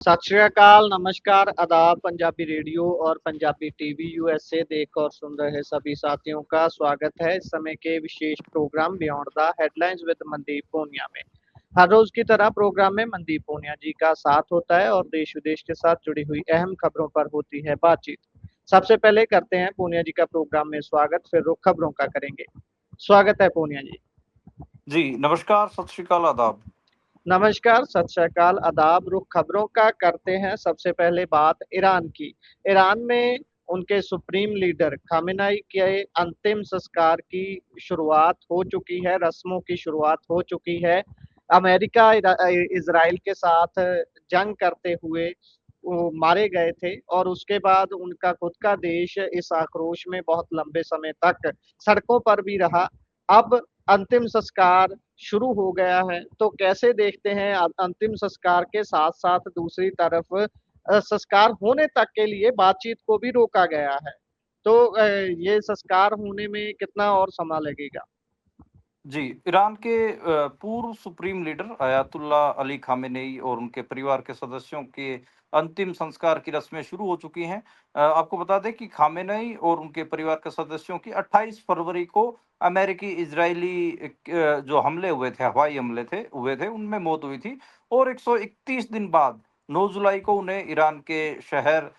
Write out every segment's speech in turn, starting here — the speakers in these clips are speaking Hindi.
सत श्री अकाल, नमस्कार, आदाब। पंजाबी रेडियो और पंजाबी टीवी यूएसए देख और सुन रहे सभी साथियों का स्वागत है इस समय के विशेष program beyond the headlines with Mandeep Punia में। हर रोज की तरह प्रोग्राम में मनदीप पूनिया जी का साथ होता है और देश विदेश के साथ जुड़ी हुई अहम खबरों पर होती है बातचीत। सबसे पहले करते हैं पूनिया जी का प्रोग्राम में स्वागत, फिर रुख खबरों का करेंगे। स्वागत है पूनिया जी। जी, नमस्कार, सत श्री अकाल, आदाब। नमस्कार, सत श्री अकाल, आदाब। रुख खबरों का करते हैं सबसे पहले बात ईरान की। ईरान में उनके सुप्रीम लीडर खामेनेई के अंतिम संस्कार की शुरुआत हो चुकी है, रस्मों की शुरुआत हो चुकी है। अमेरिका इजराइल के साथ जंग करते हुए वो मारे गए थे और उसके बाद उनका खुद का देश इस आक्रोश में बहुत लंबे समय तक सड़कों पर भी रहा। अब अंतिम संस्कार शुरू हो गया है, तो कैसे देखते हैं अंतिम संस्कार के साथ साथ दूसरी तरफ संस्कार होने तक के लिए बातचीत को भी रोका गया है। तो ये संस्कार होने में कितना और समय लगेगा? जी, ईरान के पूर्व supreme leader Ayatollah Ali Khamenei और उनके परिवार के सदस्यों के अंतिम संस्कार की रस्में शुरू हो चुकी हैं। आपको बता दें कि खामेनेई और उनके परिवार के सदस्यों की 28 फरवरी को अमेरिकी इजरायली जो हमले हुए थे, हवाई हमले हुए थे, उनमें मौत हुई थी और 131 दिन बाद 9 जुलाई को उन्हें ईरान के शहर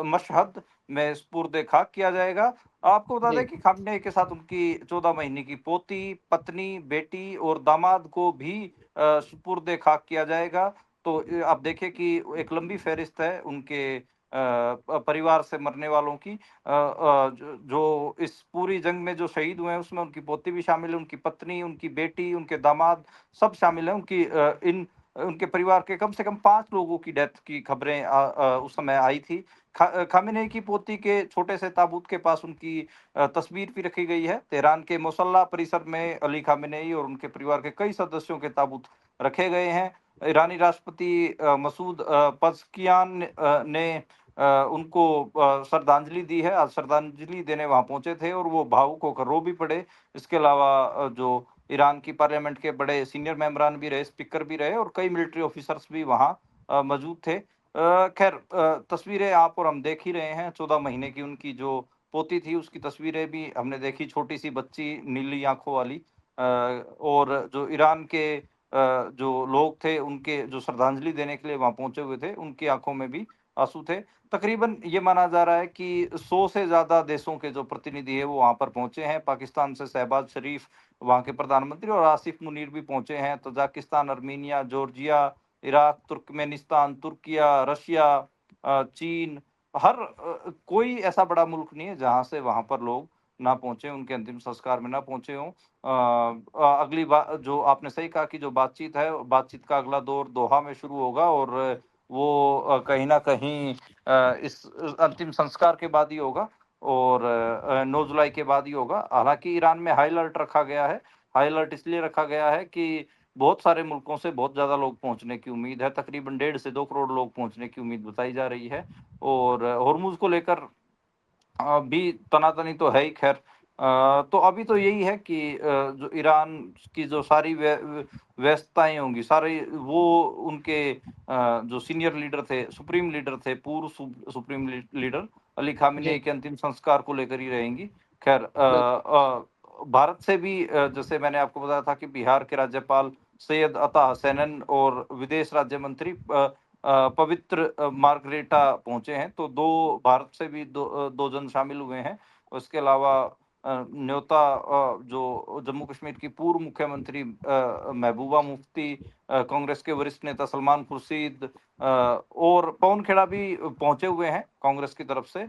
मशहद में सुपुर्द खाक किया जाएगा। आपको बता जी। दें कि खामनेई के साथ उनकी 14 महीने की पोती, पत्नी, बेटी और दामाद को भी सुपुर्द खाक किया जाएगा। तो आप देखिए कि एक लंबी फ़हरिस्त है उनके परिवार से मरने वालों की। जो इस पूरी जंग में जो शहीद हुए हैं, उसमें उनकी पोती भी शामिल है, उनकी पत्नी, उनकी बेटी, उनके दामाद सब शामिल हैं। उनके परिवार के कम से कम 5 लोगों की डेथ की खबरें उस समय आई थी। खामेनेई की पोती के छोटे से ताबूत के पास उनकी तस्वीर भी रखी गई है। तेहरान के मुसल्ला परिसर में अली खामेनेई और उनके परिवार के कई सदस्यों के ताबूत रखे गए हैं। ईरानी राष्ट्रपति मसूद पज़कियान ने उनको श्रद्धांजलि दी है। आज श्रद्धांजलि देने वहाँ पहुंचे थे और वो भावुक होकर रो भी पड़े। इसके अलावा जो ईरान की पार्लियामेंट के बड़े सीनियर मेंबरान भी रहे, स्पीकर भी रहे और कई मिलिट्री ऑफिसर्स भी वहाँ मौजूद थे। खैर, तस्वीरें आप और हम देख ही रहे हैं। 14 महीने की उनकी जो पोती थी, उसकी तस्वीरें भी हमने देखी, छोटी-सी बच्ची नीली आँखों वाली। और जो ईरान के जो लोग थे, उनके जो श्रद्धांजलि देने के लिए वहाँ पहुँचे हुए थे, उनकी आँखों में भी आँसू थे। तकरीबन ये माना जा रहा है कि 100 से ज़्यादा देशों के जो प्रतिनिधि हैं, वो वहाँ पर पहुँचे हैं। पाकिस्तान से शहबाज शरीफ, वहाँ के प्रधानमंत्री, और आसिफ मुनीर भी पहुँचे हैं। Tajikistan, Armenia, Georgia, Iraq, Turkmenistan, Türkiye, Russia, चीन, कोई ऐसा बड़ा मुल्क नहीं है जहाँ से वहाँ पर लोग ना पहुँचे, उनके अंतिम संस्कार में ना पहुँचे हों। अगली बा जो आपने सही कहा कि जो बातचीत है, बातचीत का अगला दौर दोहा में शुरू होगा और वो कहीं न कहीं इस अंतिम संस्कार के बाद ही होगा और 9 जुलाई के बाद ही होगा। हालाँकि ईरान में हाई अलर्ट रखा गया है। हाई अलर्ट इसलिए रखा गया है कि बहुत सारे मुल्कों से बहुत ज़्यादा लोग पहुँचने की उम्मीद है। तकरीबन 1.5 से 2 करोड़ लोग पहुँचने की उम्मीद बताई जा रही है और होर्मुज़ को लेकर भी तनातनी तो है ही। खैर, तो अभी तो यही है कि जो ईरान की जो सारी व्यस्तताएँ होंगी, सारी वो उनके जो सीनियर लीडर थे, सुप्रीम लीडर थे, पूर्व सुप्रीम लीडर अली खामेनेई जी। के अंतिम संस्कार को लेकर ही रहेंगी। खैर, बिल्कुल। भारत से भी जैसे मैंने आपको बताया था कि बिहार के राज्यपाल सैयद अता हसनैन और विदेश राज्य मंत्री पवित्र मार्गरेटा पहुँचे हैं। तो 2 भारत से भी 2 जन शामिल हुए हैं। उसके अलावा न्योता जो जम्मू कश्मीर की पूर्व मुख्यमंत्री महबूबा मुफ्ती, कांग्रेस के वरिष्ठ नेता सलमान खुर्शीद और पवन खेड़ा भी पहुँचे हुए हैं कांग्रेस की तरफ से।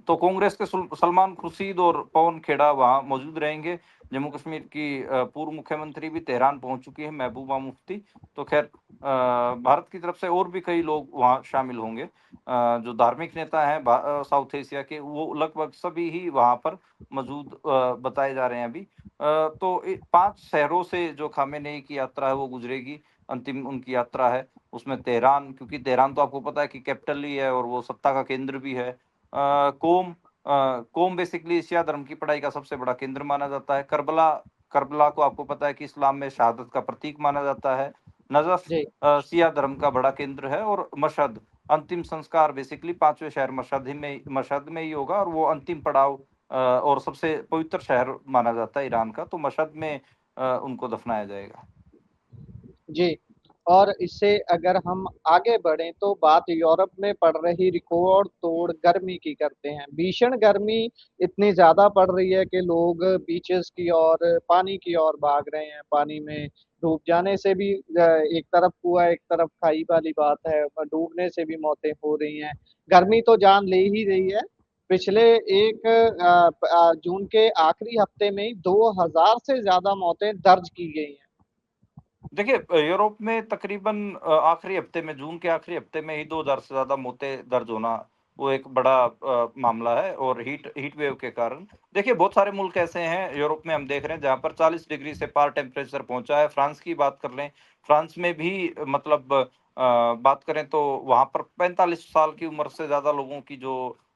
तो कांग्रेस के सलमान खुर्शीद और पवन खेड़ा वहाँ मौजूद रहेंगे। जम्मू कश्मीर की पूर्व मुख्यमंत्री भी तेहरान पहुँच चुकी है, महबूबा मुफ्ती। तो खैर, भारत की तरफ से और भी कई लोग वहाँ शामिल होंगे। जो धार्मिक नेता हैं साउथ एशिया के, वो लगभग सभी ही वहाँ पर मौजूद बताए जा रहे हैं अभी। तो 5 शहरों से जो खामेनेई की यात्रा है वो गुजरेगी। अंतिम उनकी यात्रा है उसमें तेहरान, क्योंकि तेहरान तो आपको पता है कि कैपिटल ही है और वो सत्ता का केंद्र भी है। कोम बेसिकली शिया धर्म की पढ़ाई का सबसे बड़ा केंद्र माना जाता है। करबला करबला को आपको पता है कि इस्लाम में शहादत का प्रतीक माना जाता है। नजफ जी, शिया धर्म का बड़ा केंद्र है, और मशहद अंतिम संस्कार बेसिकली पांचवें शहर मशहद में ही होगा, और वो अंतिम पड़ाव और सबसे पवित्र शहर माना जाता है ईरान का, तो मशहद में उनको दफनाया जाएगा। जी। और इससे अगर हम आगे बढ़ें तो बात यूरोप में पड़ रही रिकॉर्ड तोड़ गर्मी की करते हैं। भीषण गर्मी इतनी ज़्यादा पड़ रही है कि लोग बीचेस की ओर, पानी की ओर भाग रहे हैं। पानी में डूब जाने से भी एक तरफ कुआँ, एक तरफ खाई वाली बात है, डूबने से भी मौतें हो रही हैं। गर्मी तो जान ले ही रही है। पिछले एक जून के आखिरी हफ्ते में ही 2000 से ज़्यादा मौतें दर्ज की गई हैं। देखिए, यूरोप में तकरीबन आखिरी हफ्ते में, जून के आखिरी हफ्ते में ही 2000 से ज़्यादा मौतें दर्ज होना, वो एक बड़ा मामला है, और हीट हीट वेव के कारण। देखिए, बहुत सारे मुल्क ऐसे हैं यूरोप में, हम देख रहे हैं, जहाँ पर 40 डिग्री से पार टेम्परेचर पहुँचा है। फ्रांस की बात कर लें, फ्रांस में भी मतलब बात करें तो वहाँ पर 45 साल की उम्र से ज़्यादा लोगों की जो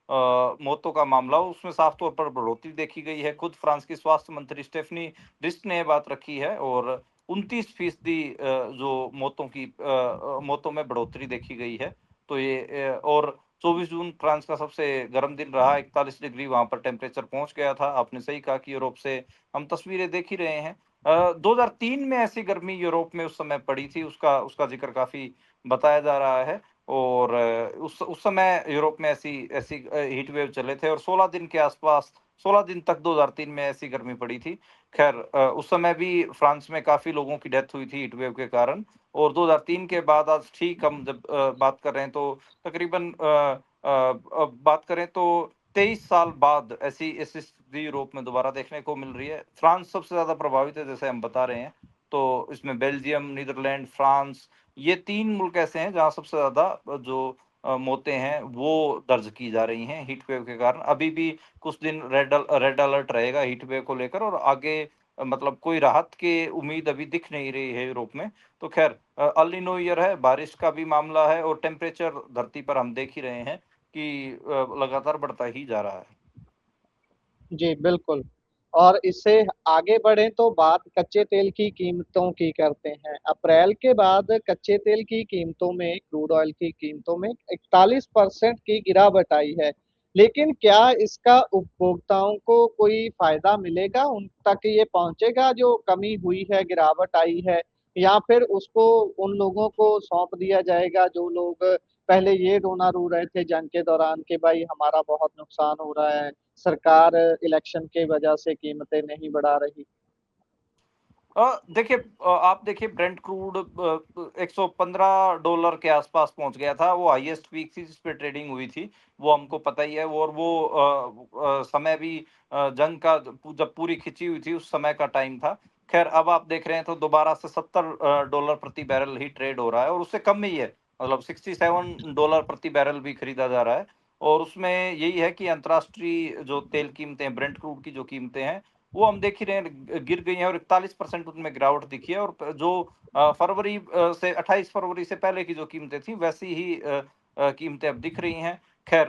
मौतों का मामला हो, उसमें साफ तौर पर बढ़ोतरी देखी गई है। खुद फ्रांस की स्वास्थ्य मंत्री स्टेफनी डिस्ट ने ये बात रखी है, और 29% जो मौतों में बढ़ोतरी देखी गई है। तो ये और 24 जून फ्रांस का सबसे गर्म दिन रहा, 41 डिग्री वहाँ पर टेम्परेचर पहुँच गया था। आपने सही कहा कि यूरोप से हम तस्वीरें देख ही रहे हैं। 2003 में ऐसी गर्मी यूरोप में उस समय पड़ी थी, उसका उसका ज़िक्र काफ़ी बताया जा रहा है, और उस समय यूरोप में ऐसी ऐसी हीट वेव चले थे, और 16 दिन के आसपास, 16 दिन तक 2003 में ऐसी गर्मी पड़ी थी। खैर, उस समय भी फ्रांस में काफ़ी लोगों की डेथ हुई थी हीट वेव के कारण, और 2003 के बाद आज ठीक हम जब बात कर रहे हैं, तो तकरीबन बात करें तो 23 साल बाद ऐसी ऐसी स्थिति यूरोप में दोबारा देखने को मिल रही है। फ्रांस सबसे ज़्यादा प्रभावित है, जैसे हम बता रहे हैं। तो इसमें बेल्जियम, नीदरलैंड, फ्रांस, ये 3 मुल्क ऐसे हैं जहाँ सबसे ज़्यादा जो मौतें हैं वो दर्ज की जा रही हैं हीट वेव के कारण। अभी भी कुछ दिन रेड अलर्ट रहेगा हीट वेव को लेकर, और आगे मतलब कोई राहत की उम्मीद अभी दिख नहीं रही है यूरोप में। तो खैर, अल नीनो ईयर है, बारिश का भी मामला है, और टेम्परेचर धरती पर हम देख ही रहे हैं कि लगातार बढ़ता ही जा रहा है। जी, बिल्कुल। और इससे आगे बढ़ें तो बात कच्चे तेल की कीमतों की करते हैं। अप्रैल के बाद कच्चे तेल की कीमतों में, क्रूड ऑयल की कीमतों में 41% की गिरावट आई है। लेकिन क्या इसका उपभोक्ताओं को कोई फ़ायदा मिलेगा? उन तक ये पहुँचेगा जो कमी हुई है, गिरावट आई है? या फिर उसको उन लोगों को सौंप दिया जाएगा जो लोग पहले ये रोना रो रहे थे जंग के दौरान कि भाई हमारा बहुत नुकसान हो रहा है, सरकार इलेक्शन के वजह से कीमतें नहीं बढ़ा रही। देखिए, आप देखिए, ब्रेंट क्रूड $115 के आसपास पहुंच गया था, वो हाईएस्ट पीक थी जिस पे ट्रेडिंग हुई थी, वो हमको पता ही है। और वो समय भी जंग का जब पूरी खिंची हुई थी उस समय का टाइम था। खैर, अब आप देख रहे हैं तो दोबारा से $70 प्रति बैरल ही ट्रेड हो रहा है, और उससे कम ही है, मतलब $67 प्रति बैरल भी खरीदा जा रहा है। और उसमें यही है कि अंतर्राष्ट्रीय जो तेल कीमतें, ब्रेंट क्रूड की जो कीमतें हैं, वो हम देख ही रहे हैं, गिर गई हैं, और 41% उनमें गिरावट दिखी है। और जो फरवरी से 28 फरवरी से पहले की जो कीमतें थी, वैसी ही कीमतें अब दिख रही हैं। खैर,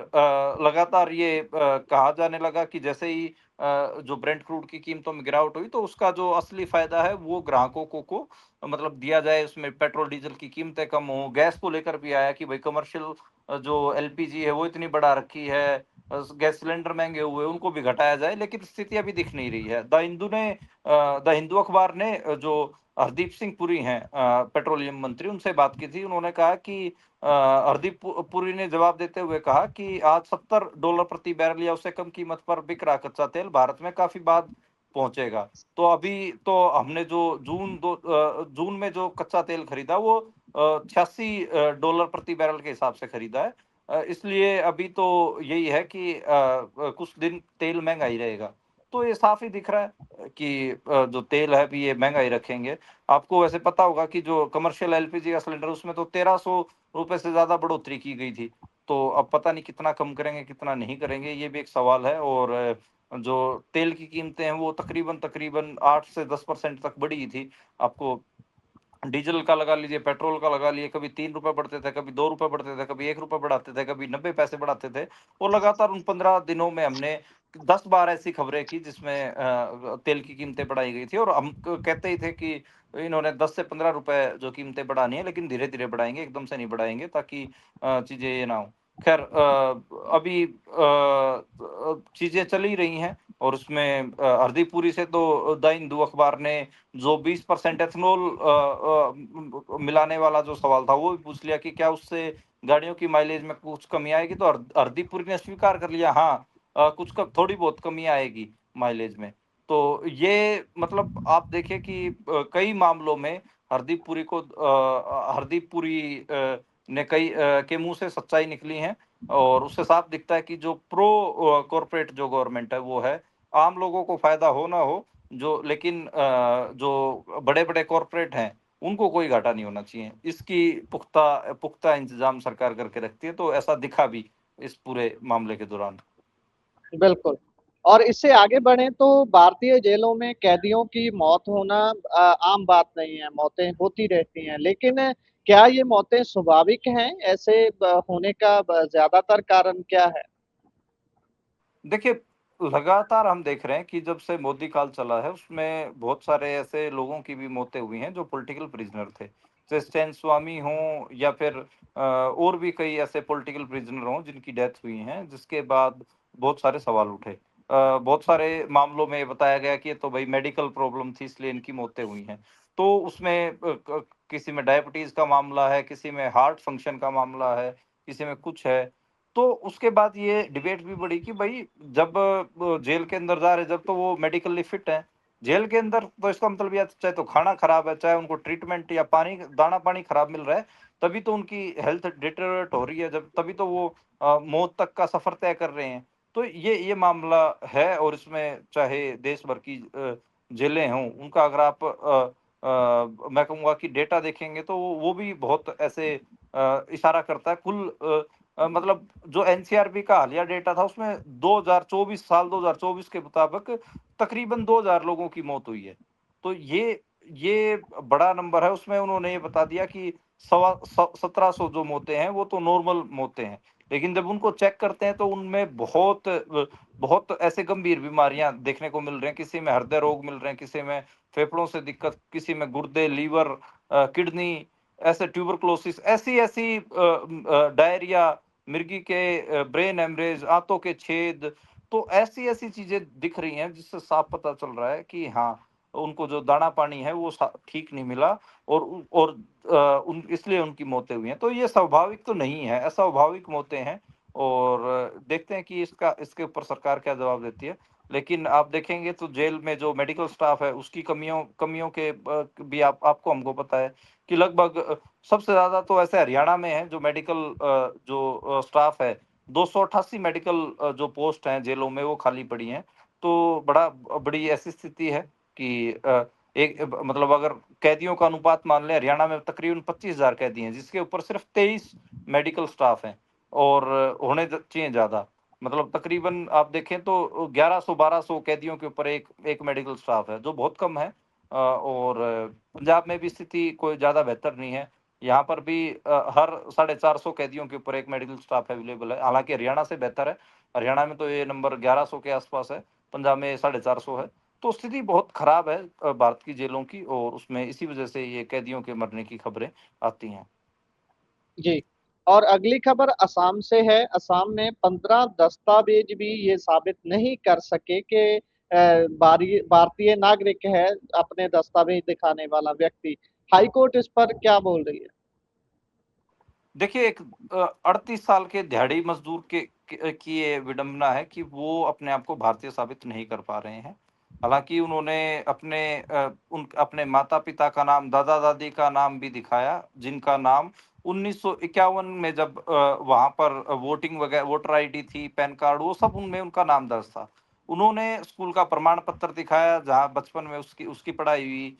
लगातार ये कहा जाने लगा कि जैसे ही जो ब्रेंट क्रूड की कीमतों में गिरावट हुई, तो उसका जो असली फायदा है वो ग्राहकों को मतलब दिया जाए, उसमें पेट्रोल डीजल की कीमतें कम हो। गैस को लेकर भी आया कि भाई कमर्शियल जो एलपीजी है वो इतनी बढ़ा रखी है, गैस सिलेंडर महंगे हुए, उनको भी घटाया जाए, लेकिन स्थिति अभी दिख नहीं रही है। द हिंदू अखबार ने जो हरदीप सिंह पुरी हैं पेट्रोलियम मंत्री, उनसे बात की थी। उन्होंने कहा कि हरदीप पुरी ने जवाब देते हुए कहा कि आज $70 प्रति बैरल या उससे कम कीमत पर बिक रहा कच्चा तेल भारत में काफी बाद पहुंचेगा। तो अभी तो हमने जो जून में जो कच्चा तेल खरीदा, वो $86 प्रति बैरल के हिसाब से खरीदा है। इसलिए अभी तो यही है कि कुछ दिन तेल महँगा ही रहेगा। तो ये साफ़ ही दिख रहा है कि जो तेल है अभी ये महँगा ही रखेंगे। आपको वैसे पता होगा कि जो कमर्शियल एलपीजी का सिलेंडर, उसमें तो ₹1300 से ज़्यादा बढ़ोतरी की गई थी। तो अब पता नहीं कितना कम करेंगे, कितना नहीं करेंगे, ये भी एक सवाल है। और जो तेल की कीमतें हैं वो तकरीबन 8 से 10% तक बढ़ी ही थी। आपको डीज़ल का लगा लीजिए, पेट्रोल का लगा लिए, कभी ₹3 बढ़ते थे, कभी ₹2 बढ़ते थे, कभी ₹1 बढ़ाते थे, कभी 90 पैसे बढ़ाते थे। और लगातार उन 15 दिनों में हमने 10 बार ऐसी खबरें की जिसमें तेल की कीमतें बढ़ाई गई थी, और हम क कहते ही थे कि इन्होंने 10 से 15 रुपए जो कीमतें बढ़ानी है, लेकिन धीरे-धीरे बढ़ाएँगे, एकदम से नहीं बढ़ाएँगे, ताकि चीज़ें ये ना हो। ख़ैर अभी चीज़ें चल ही रही हैं, और उसमें हरदीप पुरी से तो द हिंदू अखबार ने जो 20% एथनॉल मिलाने वाला जो सवाल था, वो भी पूछ लिया कि क्या उससे गाड़ियों की माइलेज में कुछ कमी आएगी? तो हरदीप पुरी ने स्वीकार कर लिया, हाँ, कुछ क थोड़ी बहुत कमी आएगी माइलेज में। तो ये मतलब आप देखिए कि कई मामलों में हरदीप पुरी ने के मुँह से सच्चाई निकली है, और उससे साफ दिखता है कि जो कॉर्पोरेट जो गवर्नमेंट है वो है, आम लोगों को फ़ायदा हो ना हो, लेकिन जो बड़े-बड़े कॉर्पोरेट हैं, उनको कोई घाटा नहीं होना चाहिए। इसकी पुख्ता पुख्ता इंतज़ाम सरकार करके रखती है, तो ऐसा दिखा भी इस पूरे मामले के दौरान। बिल्कुल। और इससे आगे बढ़ें तो भारतीय जेलों में कैदियों की मौत होना आम बात नहीं है, मौतें होती रहती हैं। लेकिन क्या ये मौतें स्वाभाविक हैं? ऐसे होने का ज़्यादातर कारण क्या है? देखिए, लगातार हम देख रहे हैं कि जब से मोदी काल चला है, उसमें बहुत सारे ऐसे लोगों की भी मौतें हुई हैं जो पॉलिटिकल प्रिज़नर थे। जैसे स्टैन स्वामी हों, या फिर और भी कई ऐसे पॉलिटिकल प्रिज़नर हों जिनकी डेथ हुई हैं, जिसके बाद बहुत सारे सवाल उठे। बहुत सारे मामलों में बताया गया कि ये तो भई मेडिकल प्रॉब्लम थी, इसलिए इनकी मौतें हुई हैं। तो उसमें किसी में डायबिटीज़ का मामला है, किसी में हार्ट फंक्शन का मामला है, किसी में कुछ है। तो उसके बाद ये डिबेट भी बढ़ी कि भई जब जेल के अंदर जा रहे हैं, जब तो वो मेडिकली फिट हैं। जेल के अंदर तो इसका मतलब ये है, चाहे तो खाना खराब है, चाहे उनको ट्रीटमेंट या दाना-पानी खराब मिल रहा है, तभी तो उनकी हेल्थ डिटेरियोरेट हो रही है, जब तभी तो वो मौत तक का सफ़र तय कर रहे हैं। तो ये मामला है, और इसमें चाहे देश भर की जेलें हों, उनका अगर आप मैं कहूँगा कि डेटा देखेंगे, तो वो भी बहुत ऐसे इशारा करता है। मतलब जो एनसीआरबी का हालिया डेटा था, उसमें 2024 के मुताबिक तकरीबन 2000 लोगों की मौत हुई है। तो ये बड़ा नंबर है। उसमें उन्होंने ये बता दिया कि सवा स 1700 जो मौतें हैं, वो तो नॉर्मल मौतें हैं। लेकिन जब उनको चेक करते हैं, तो उनमें बहुत ऐसे गंभीर बीमारियाँ देखने को मिल रहे हैं। किसी में हृदय रोग मिल रहे हैं, किसी में फेफड़ों से दिक्कत, किसी में गुर्दे, लीवर, किडनी, ऐसे ट्यूबरकुलोसिस, ऐसी-ऐसी डायरिया, मिर्गी के ब्रेन हेमरेज, आंतों के छेद, तो ऐसी-ऐसी चीज़ें दिख रही हैं, जिससे साफ पता चल रहा है कि हाँ, उनको जो दाना-पानी है वो ठीक नहीं मिला, और उन इसलिए उनकी मौतें हुई हैं। तो ये स्वाभाविक तो नहीं है, अस्वाभाविक मौतें हैं, और देखते हैं कि इसके ऊपर सरकार क्या जवाब देती है। लेकिन आप देखेंगे तो जेल में जो मेडिकल स्टाफ है, उसकी कमियों कमियों के भी आपको हमको पता है कि लगभग सबसे ज़्यादा तो ऐसे हरियाणा में है, जो मेडिकल स्टाफ है, 288 मेडिकल जो पोस्ट हैं जेलों में, वो खाली पड़ी हैं। तो बड़ी ऐसी स्थिति है कि मतलब अगर कैदियों का अनुपात मान लें, हरियाणा में तकरीबन 25,000 कैदी हैं, जिसके ऊपर सिर्फ 23 मेडिकल स्टाफ हैं, और होने चाहिए ज़्यादा। मतलब तकरीबन आप देखें तो 1100-1200 कैदियों के ऊपर एक एक मेडिकल स्टाफ है, जो बहुत कम है। और पंजाब में भी स्थिति कोई ज़्यादा बेहतर नहीं है। यहाँ पर भी हर 450 कैदियों के ऊपर एक मेडिकल स्टाफ अवेलेबल है। हालाँकि हरियाणा से बेहतर है। हरियाणा में तो ये नंबर 1100 के आस-पास है, पंजाब में 450 है। तो स्थिति बहुत खराब है भारत की जेलों की, और उसमें इसी वजह से ये कैदियों के मरने की खबरें आती हैं। जी। और अगली खबर असम से है। असम में 15 दस्तावेज भी ये साबित नहीं कर सके कि भारतीय नागरिक है अपने दस्तावेज दिखाने वाला व्यक्ति। हाई कोर्ट इस पर क्या बोल रही है? देखिए, एक 38 साल के दिहाड़ी मज़दूर की ये विडंबना है कि वो अपने आप को भारतीय साबित नहीं कर पा रहे हैं। हालाँकि उन्होंने अपने माता-पिता का नाम, दादा-दादी का नाम भी दिखाया, जिनका नाम 1951 में जब वहाँ पर वोटर आईडी थी, पैन कार्ड, वो सब उनमें उनका नाम दर्ज था। उन्होंने स्कूल का प्रमाण पत्र दिखाया, जहाँ बचपन में उसकी उसकी पढ़ाई हुई।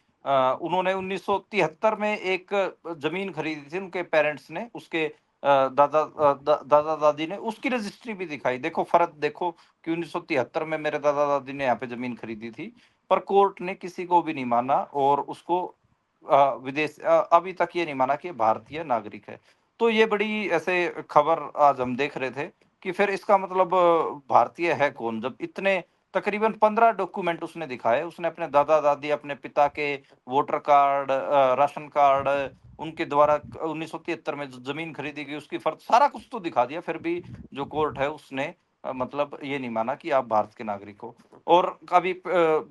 उन्होंने 1973 में एक ज़मीन खरीदी थी उनके पेरेंट्स ने, उसके दादा-दादी ने, उसकी रजिस्ट्री भी दिखाई। देखो फ़र्क देखो कि 1973 में मेरे दादा-दादी ने यहाँ पे ज़मीन खरीदी थी, पर कोर्ट ने किसी को भी नहीं माना, और उसको अभी तक ये नहीं माना कि ये भारतीय नागरिक है। तो ये बड़ी ऐसे खबर आज हम देख रहे थे कि फिर इसका मतलब भारतीय है कौन? जब इतने तकरीबन 15 डॉक्यूमेंट उसने दिखाए। उसने अपने दादा-दादी, अपने पिता के वोटर कार्ड, राशन कार्ड, उनके द्वारा 1973 में जो ज़मीन खरीदी गई उसकी फ़र्द, सारा कुछ तो दिखा दिया, फिर भी जो कोर्ट है उसने मतलब ये नहीं माना कि आप भारत के नागरिक हो। और अभी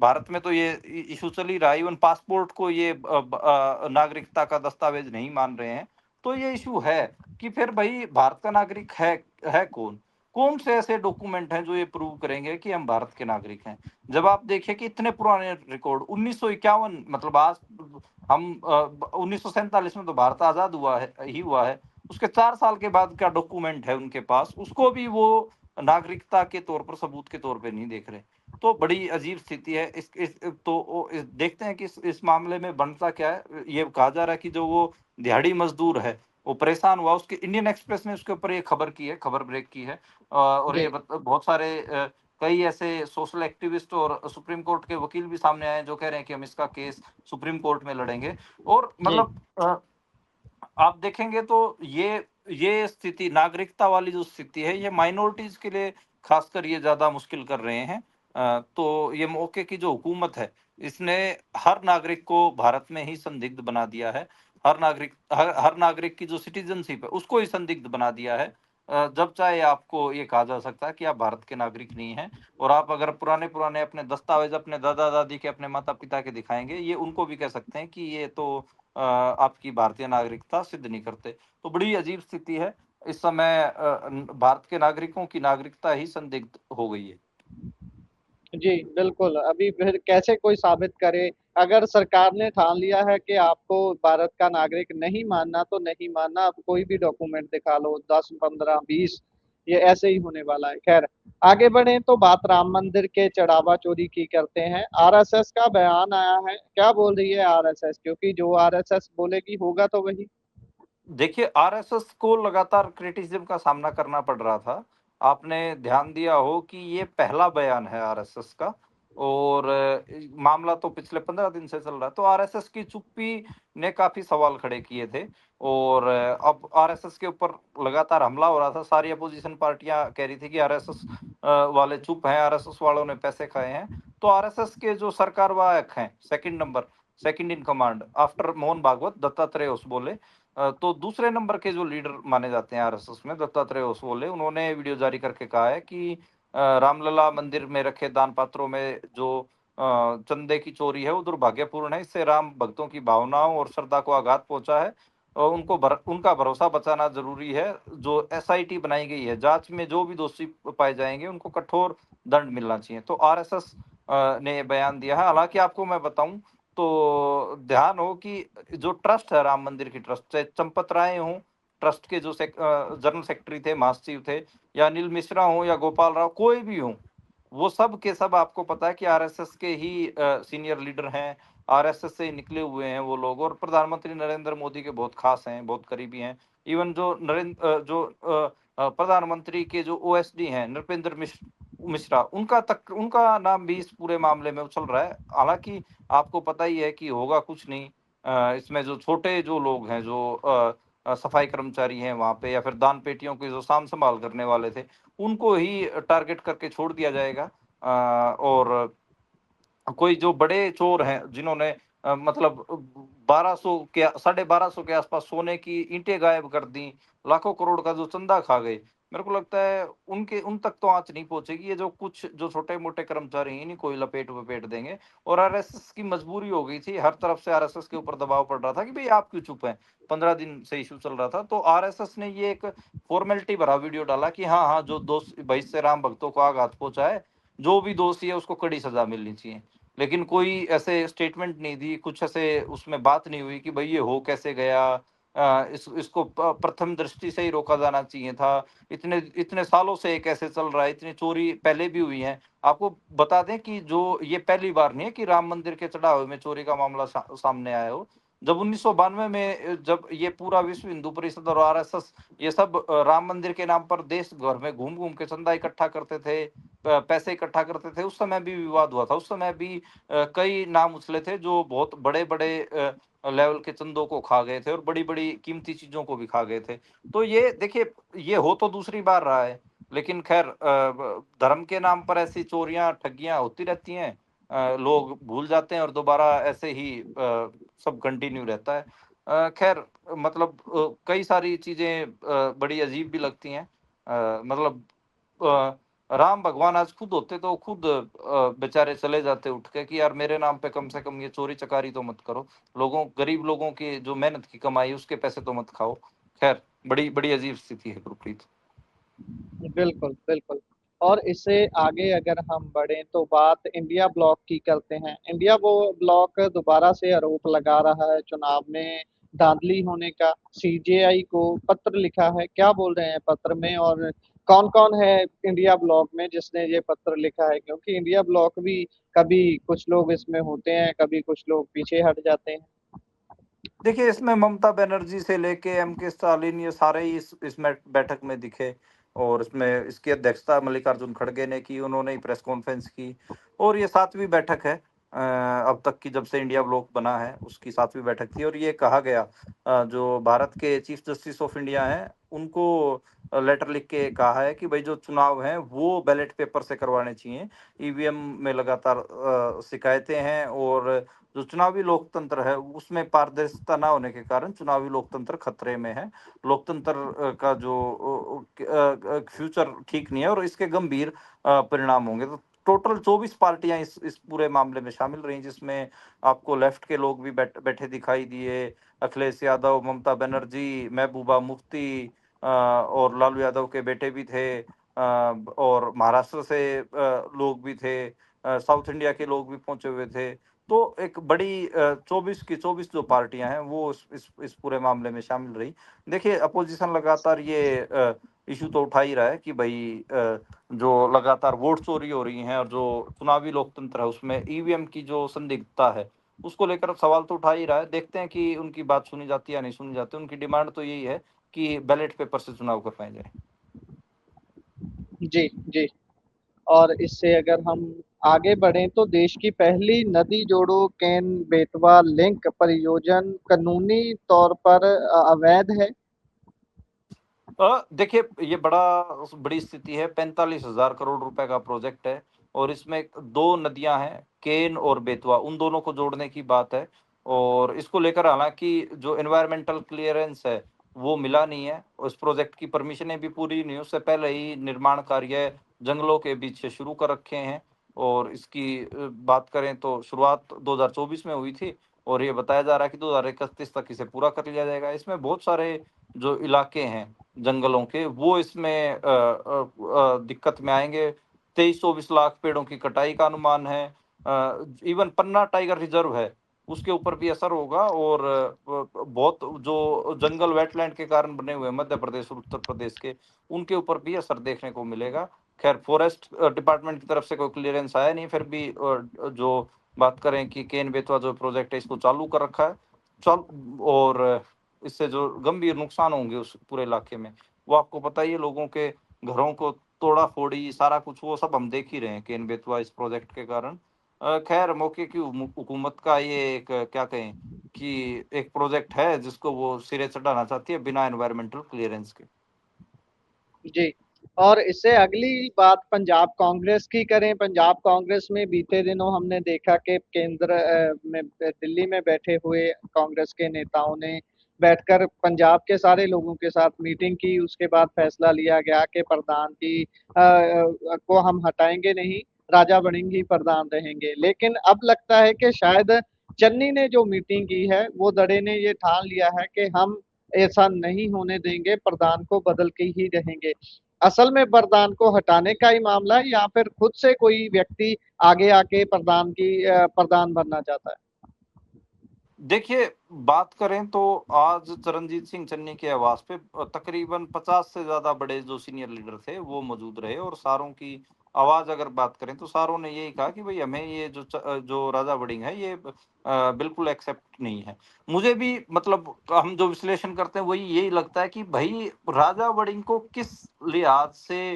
भारत में तो ये इश्यू चल ही रहा है, इवन पासपोर्ट को ये नागरिकता का दस्तावेज नहीं मान रहे हैं। तो ये इश्यू है कि फिर भई भारत का नागरिक है कौन? कौन से ऐसे डॉक्यूमेंट हैं जो ये प्रूव करेंगे कि हम भारत के नागरिक हैं? जब आप देखिए कि इतने पुराने रिकॉर्ड 1951, मतलब आज हम 1947 में तो भारत आज़ाद हुआ है। उसके 4 साल के बाद का डॉक्यूमेंट है उनके पास, उसको भी वो नागरिकता के तौर पर, सबूत के तौर पे नहीं देख रहे। तो बड़ी अजीब स्थिति है। देखते हैं कि इस मामले में बनता क्या है? ये कहा जा रहा है कि जो वो दिहाड़ी मज़दूर है, वो परेशान हुआ। उसके इंडियन एक्सप्रेस ने उसके ऊपर ये खबर की है, खबर ब्रेक की है। और ये जी, बहुत सारे कई ऐसे सोशल एक्टिविस्ट और सुप्रीम कोर्ट के वकील भी सामने आए हैं जो कह रहे हैं कि हम इसका केस सुप्रीम कोर्ट में लड़ेंगे। और जी, मतलब आप देखेंगे तो ये स्थिति, नागरिकता वाली जो स्थिति है, ये माइनॉरिटीज के लिए खासकर ये ज्यादा मुश्किल कर रहे हैं। तो ये मौके की जो हुकूमत है, इसने हर नागरिक को भारत में ही संदिग्ध बना दिया है। हर नागरिक की जो सिटीजनशिप है उसको ही संदिग्ध बना दिया है। जब चाहे आपको ये कहा जा सकता है कि आप भारत के नागरिक नहीं हैं। और आप अगर पुराने पुराने अपने दस्तावेज अपने दादा दादी के, अपने माता पिता के दिखाएंगे, ये उनको भी कह सकते हैं कि ये तो आपकी भारतीय नागरिकता सिद्ध नहीं करते। तो बड़ी अजीब स्थिति है। इस समय भारत के नागरिकों की नागरिकता ही संदिग्ध हो गई है। जी, बिल्कुल। अभी फिर कैसे कोई साबित करे? अगर सरकार ने ठान लिया है कि आपको भारत का नागरिक नहीं मानना, तो नहीं मानना, आप कोई भी डॉक्यूमेंट दिखा लो, 10, 15, 20, ये ऐसे ही होने वाला है। खैर, आगे बढ़ें तो बात राम मंदिर के चढ़ावा चोरी की करते हैं। आरएसएस का बयान आया है, क्या बोल रही है आरएसएस? क्योंकि जो आरएसएस बोलेगी होगा तो वही। देखिए, आरएसएस को लगातार क्रिटिसिज्म का सामना करना पड़ रहा था। आपने ध्यान दिया हो कि ये पहला बयान है आरएसएस का। और मामला तो पिछले 15 दिन से चल रहा है। तो आरएसएस की चुप्पी ने काफ़ी सवाल खड़े किए थे। और अब आरएसएस के ऊपर लगातार हमला हो रहा था। सारी अपोज़िशन पार्टियाँ कह रही थी कि आरएसएस वाले चुप हैं, आरएसएस वालों ने पैसे खाए हैं। तो आरएसएस के जो सरकारवाहक हैं, second in command after Mohan Bhagwat, Dattatreya Hosabale, तो दूसरे नंबर के जो लीडर माने जाते हैं आरएसएस में, दत्तात्रेय होसबोले, उन्होंने वीडियो जारी करके कहा है कि रामलला मंदिर में रखे दान पात्रों में जो चंदे की चोरी है वो दुर्भाग्यपूर्ण है। इससे राम भक्तों की भावनाओं और श्रद्धा को आघात पहुंचा है। और उनका भरोसा बचाना जरूरी है। जो एसआईटी बनाई गई है, जांच में जो भी दोषी पाए जाएंगे उनको कठोर दंड मिलना चाहिए। तो आरएसएस ने ये बयान दिया है। हालांकि आपको मैं बताऊं तो ध्यान हो कि जो ट्रस्ट है, राम मंदिर की ट्रस्ट, चाहे चंपत राय हों, ट्रस्ट के जो जनरल सेक्रेटरी थे, महासचिव थे, या अनिल मिश्रा हो, या गोपाल राव, कोई भी हो, वो सब के सब आपको पता है कि आरएसएस के ही सीनियर लीडर हैं। आरएसएस से ही निकले हुए हैं वो लोग। और प्रधानमंत्री नरेंद्र मोदी के बहुत खास हैं, बहुत करीबी हैं। इवन प्रधानमंत्री के जो ओएसडी हैं, नृपेंद्र मिश्रा, उनका नाम भी इस पूरे मामले में उछल रहा है। हालांकि आपको पता ही है कि होगा कुछ नहीं। इसमें जो छोटे जो लोग हैं, जो सफाई कर्मचारी हैं वहाँ पे, या फिर दान पेटियों की जो साम संभाल करने वाले थे, उनको ही टारगेट करके छोड़ दिया जाएगा। और कोई जो बड़े चोर हैं जिन्होंने मतलब 1200 के 1250 के आसपास सोने की ईंटें गायब कर दी, लाखों करोड़ का जो चंदा खा गए, मेरे को लगता है उनके उन तक तो आँच नहीं पहुँचेगी। ये जो कुछ जो छोटे-मोटे कर्मचारी हैं, इन्हीं को ही लपेट-वपेट देंगे। और आरएसएस की मजबूरी हो गई थी, हर तरफ से आरएसएस के ऊपर दबाव पड़ रहा था कि भई आप क्यों चुप हैं? 15 दिन से इश्यू चल रहा था। तो आरएसएस ने ये एक फॉर्मेलिटी भरा वीडियो डाला कि हाँ, हाँ, जो दोष भई इससे राम भक्तों को आघात पहुँचा है, जो भी दोषी है उसको कड़ी सज़ा मिलनी चाहिए। लेकिन कोई ऐसे स्टेटमेंट नहीं दी, कुछ ऐसे उसमें बात नहीं हुई कि भई ये हो कैसे गया? इसको प्रथम दृष्टि से ही रोका जाना चाहिए था। इतने इतने सालों से ये कैसे चल रहा है? इतनी चोरी पहले भी हुई है। आपको बता दें कि जो ये पहली बार नहीं है कि राम मंदिर के चढ़ावे में चोरी का मामला सामने आया हो। जब 1992 में जब ये पूरा विश्व हिंदू परिषद और आरएसएस ये सब राम मंदिर के नाम पर देश भर में घूम-घूम के चंदा इकट्ठा करते थे, पैसे इकट्ठा करते थे, उस समय भी विवाद हुआ था। उस समय भी कई नाम उछले थे जो बहुत बड़े-बड़े लेवल के चंदों को खा गए थे और बड़ी-बड़ी कीमती चीज़ों को भी खा गए थे। तो ये देखिए, ये हो तो दूसरी बार रहा है। लेकिन खैर धर्म के नाम पर ऐसी चोरियां ठगियां होती रहती हैं। लोग भूल जाते हैं और दोबारा ऐसे ही सब कंटिन्यू रहता है। खैर मतलब कई सारी चीजें बड़ी अजीब भी लगती हैं। मतलब अ, राम भगवान आज खुद होते तो खुद बेचारे चले जाते उठ के कि यार मेरे नाम पे कम से कम ये चोरी चकारी तो मत करो। लोगों गरीब लोगों की जो मेहनत की कमाई उसके पैसे तो मत खाओ। खैर बड़ी बड़ी अजीब स्थिति है गुरप्रीत। बिल्कुल, बिल्कुल। और इससे आगे अगर हम बढ़ें तो बात इंडिया ब्लॉक की करते हैं। इंडिया वो ब्लॉक दोबारा से आरोप लगा रहा है चुनाव में धांधली होने का। सीजेआई को पत्र लिखा है, क्या बोल रहे हैं पत्र में और कौन-कौन है इंडिया ब्लॉक में जिसने ये पत्र लिखा है? क्योंकि इंडिया ब्लॉक भी कभी कुछ लोग इसमें होते हैं, कभी कुछ लोग पीछे हट जाते हैं। देखिए, इसमें ममता बनर्जी से लेके एम.के. स्टालिन ये सारे ही इसमें बैठक में दिखे और इसमें इसकी अध्यक्षता मल्लिकार्जुन खड़गे ने की, उन्होंने ही प्रेस कॉन्फ्रेंस की और ये 7वीं बैठक है अब तक की जब से इंडिया ब्लॉक बना है, उसकी 7वीं बैठक थी और ये कहा गया जो भारत के चीफ जस्टिस ऑफ इंडिया हैं, उनको लेटर लिख के कहा है कि भई जो चुनाव हैं, वो बैलेट पेपर से करवाने चाहिए। ईवीएम में लगातार शिकायतें हैं और जो चुनावी लोकतंत्र है उसमें पारदर्शिता ना होने के कारण चुनावी लोकतंत्र खतरे में है। लोकतंत्र का जो फ्यूचर ठीक नहीं है और इसके गंभीर परिणाम होंगे। तो टोटल 24 पार्टियां इस पूरे मामले में शामिल रही जिसमें आपको लेफ्ट के लोग भी बैठे दिखाई दिए। अखिलेश यादव, ममता बनर्जी, महबूबा मुफ्ती और लालू यादव के बेटे भी थे और महाराष्ट्र से लोग भी थे। साउथ इंडिया के लोग भी पहुंचे हुए थे। तो एक बड़ी 24 की 24 जो पार्टियां हैं वो इस पूरे मामले में शामिल रही। देखिए अपोजिशन लगातार ये इशू तो उठा ही रहा है कि भाई जो लगातार वोट चोरी हो रही हैं और जो चुनावी लोकतंत्र है उसमें ईवीएम की जो संदिग्धता है उसको लेकर सवाल तो उठा ही रहा है। देखते हैं कि उनकी बात सुनी जाती है या नहीं सुनी जाती। उनकी डिमांड तो यही है कि बैलेट पेपर से चुनाव करवाए जाए। जी, जी। और इससे अगर हम आगे बढ़ें तो देश की पहली नदी जोड़ो केन-बेतवा लिंक परियोजन कानूनी तौर पर अवैध है। देखिए ये बड़ी स्थिति है। 45,000 करोड़ रुपए का प्रोजेक्ट है और इसमें 2 नदियाँ हैं, केन और बेतवा, उन दोनों को जोड़ने की बात है और इसको लेकर हालाँकि जो एनवायरमेंटल क्लीयरेंस है, वो मिला नहीं है। उस प्रोजेक्ट की परमिशनें भी पूरी नहीं हुई, उससे पहले ही निर्माण कार्य जंगलों के बीच से शुरू कर रखे हैं और इसकी बात करें तो शुरुआत 2024 में हुई थी और ये बताया जा रहा है कि 2031 तक इसे पूरा कर लिया जाएगा। इसमें बहुत सारे जो इलाके हैं जंगलों के वो इसमें दिक्कत में आएँगे। 23-24 लाख पेड़ों की कटाई का अनुमान है। इवन पन्ना टाइगर रिज़र्व है, उसके ऊपर भी असर होगा और बहुत जो जंगल वेटलैंड के कारण बने हुए हैं मध्य प्रदेश और उत्तर प्रदेश के, उनके ऊपर भी असर देखने को मिलेगा। ख़ैर फ़ॉरेस्ट डिपार्टमेंट की तरफ से कोई क्लीयरेंस आया नहीं, फिर भी जो बात करें कि केन-बेतवा जो प्रोजेक्ट है इसको चालू कर रखा है। चल और इससे जो गंभीर नुकसान होंगे उस पूरे इलाके में, वो आपको पता ही है। लोगों के घरों को तोड़ा-फोड़ी सारा कुछ वो सब हम देख ही रहे हैं केन-बेतवा इस प्रोजेक्ट के कारण। खैर मौके की हुकूमत का ये एक क्या कहें कि एक प्रोजेक्ट है जिसको वो सिरे चढ़ाना चाहती है बिना एनवायरमेंटल क्लीयरेंस के। जी। और इससे अगली बात पंजाब कांग्रेस की करें। पंजाब कांग्रेस में बीते दिनों हमने देखा कि केंद्र में दिल्ली में बैठे हुए कांग्रेस के नेताओं ने बैठकर पंजाब के सारे लोगों के साथ मीटिंग की। उसके बाद फैसला लिया गया कि प्रधान की को हम हटाएँगे नहीं, राजा वड़िंग ही प्रधान रहेंगे। लेकिन अब लगता है कि शायद चन्नी ने जो मीटिंग की है, वो दड़े ने ये ठान लिया है कि हम ऐसा नहीं होने देंगे, प्रधान को बदल के ही रहेंगे। असल में प्रधान को हटाने का ही मामला है या फिर खुद से कोई व्यक्ति आगे आके प्रधान बनना चाहता है? देखिए, बात करें तो आज चरणजीत सिंह चन्नी के आवास पे तकरीबन 50 से ज़्यादा बड़े जो सीनियर लीडर थे, वो मौजूद रहे और सारों की आवाज़ अगर बात करें तो सारों ने यही कहा कि भई हमें ये जो राजा वड़िंग है ये बिल्कुल एक्सेप्ट नहीं है। मुझे भी मतलब हम जो विश्लेषण करते हैं वही यही लगता है कि भई राजा वड़िंग को किस लिहाज से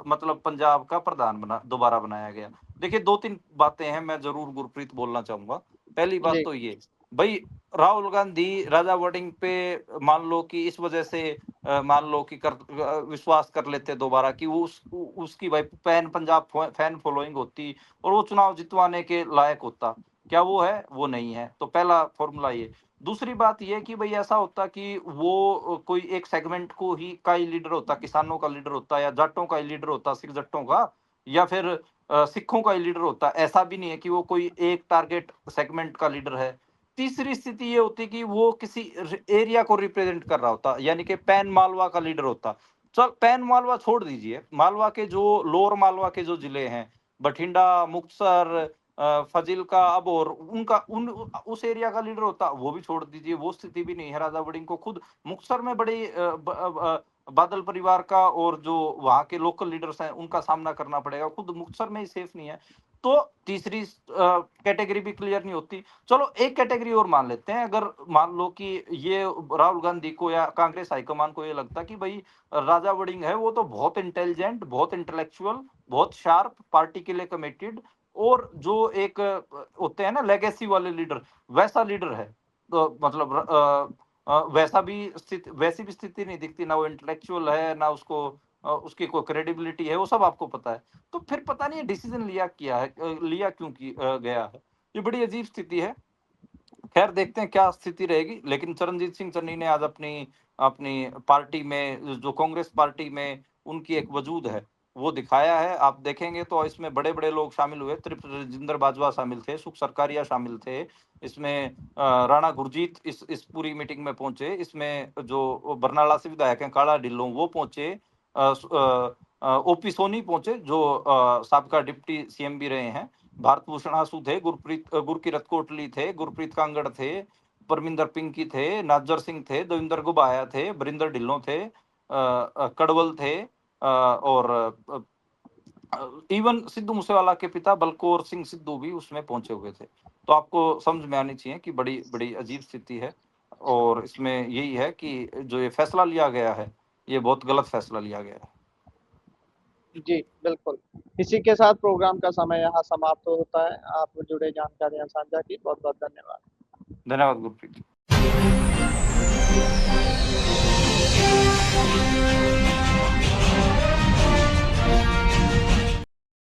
मतलब पंजाब का प्रधान दोबारा बनाया गया। देखिए 2-3 बातें हैं मैं ज़रूर गुरप्रीत बोलना चाहूँगा। पहली बात जी, तो ये भई राहुल गांधी राजा वोटिंग पे मान लो कि इस वजह से मान लो कि विश्वास कर लेते दोबारा कि उसकी भाई पैन पंजाब फैन फॉलोइंग होती और वो चुनाव जितवाने के लायक होता, क्या वो है? वो नहीं है। तो पहला फॉर्मूला ये। दूसरी बात ये कि भाई ऐसा होता कि वो कोई एक सेगमेंट को ही का ही लीडर होता, किसानों का लीडर होता या जाटों का ही लीडर होता, सिख जट्टों का, या फिर सिखों का ही लीडर होता। ऐसा भी नहीं है कि वो कोई एक टारगेट सेगमेंट का लीडर है। तीसरी स्थिति ये होती कि वो किसी एरिया को रिप्रेजेंट कर रहा होता, यानी कि पैन मालवा का लीडर होता। चल पैन मालवा छोड़ दीजिए, मालवा के जो लोअर मालवा के जो जिले हैं, बठिंडा, मुक्तसर, फजिल्का, अबोर, उनका उस एरिया का लीडर होता, वो भी छोड़ दीजिए, वो स्थिति भी नहीं है। राजा वड़िंग को खुद मुक्तसर में बड़ी बादल परिवार का और जो वहां के लोकल लीडर्स हैं उनका सामना करना पड़ेगा, खुद मुक्तसर में ही सेफ नहीं है। तो तीसरी कैटेगरी भी क्लियर नहीं होती। चलो एक कैटेगरी और मान लेते हैं, अगर मान लो कि ये राहुल गांधी को या कांग्रेस हाईकमान को ये लगता कि भाई राजा वड़िंग है वो तो बहुत इंटेलिजेंट, बहुत इंटेलेक्चुअल, बहुत शार्प, पार्टी के लिए कमिटेड, और जो एक होते हैं ना लेगेसी वाले लीडर, वैसा लीडर है। तो मतलब वैसा भी वैसी भी स्थिति नहीं दिखती, ना वो इंटेलेक्चुअल है, ना उसको उसकी कोई क्रेडिबिलिटी है, वो सब आपको पता है। तो फिर पता नहीं डिसीजन लिया क्यों गया है। ये बड़ी अजीब स्थिति है। खैर देखते हैं क्या स्थिति रहेगी, लेकिन चरणजीत सिंह चन्नी ने आज अपनी अपनी पार्टी में, जो कांग्रेस पार्टी में उनकी एक वजूद है, वो दिखाया है। आप देखेंगे तो इसमें बड़े बड़े लोग शामिल हुए, तृप्त राजेंद्र बाजवा शामिल थे, सुख सरकारिया शामिल थे इसमें, राणा गुरजीत इस पूरी मीटिंग में पहुंचे, इसमें जो बरनाला से विधायक हैं काला ढिल्लों वो पहुंचे, ओपी सोनी पहुंचे जो साबका डिप्टी सीएम भी रहे हैं, भारत भूषण आसू थे, गुरकीरत कोटली थे, गुरप्रीत कांगड़ थे, परमिंदर पिंकी थे, नाजर सिंह थे, देविंदर गुबाया थे, बरिंदर ढिल्लों थे, कड़वल थे, और इवन सिद्धू मूसेवाला के पिता बलकौर सिंह सिद्धू भी उसमें पहुंचे हुए थे। तो आपको समझ में आनी चाहिए कि बड़ी बड़ी अजीब स्थिति है, और इसमें यही है कि जो ये फैसला लिया गया है, ये बहुत गलत फैसला लिया गया है। जी, बिल्कुल। इसी के साथ प्रोग्राम का समय यहाँ समाप्त होता है। आप जुड़े जानकारियाँ साझा की, बहुत-बहुत धन्यवाद। धन्यवाद गुरप्रीत।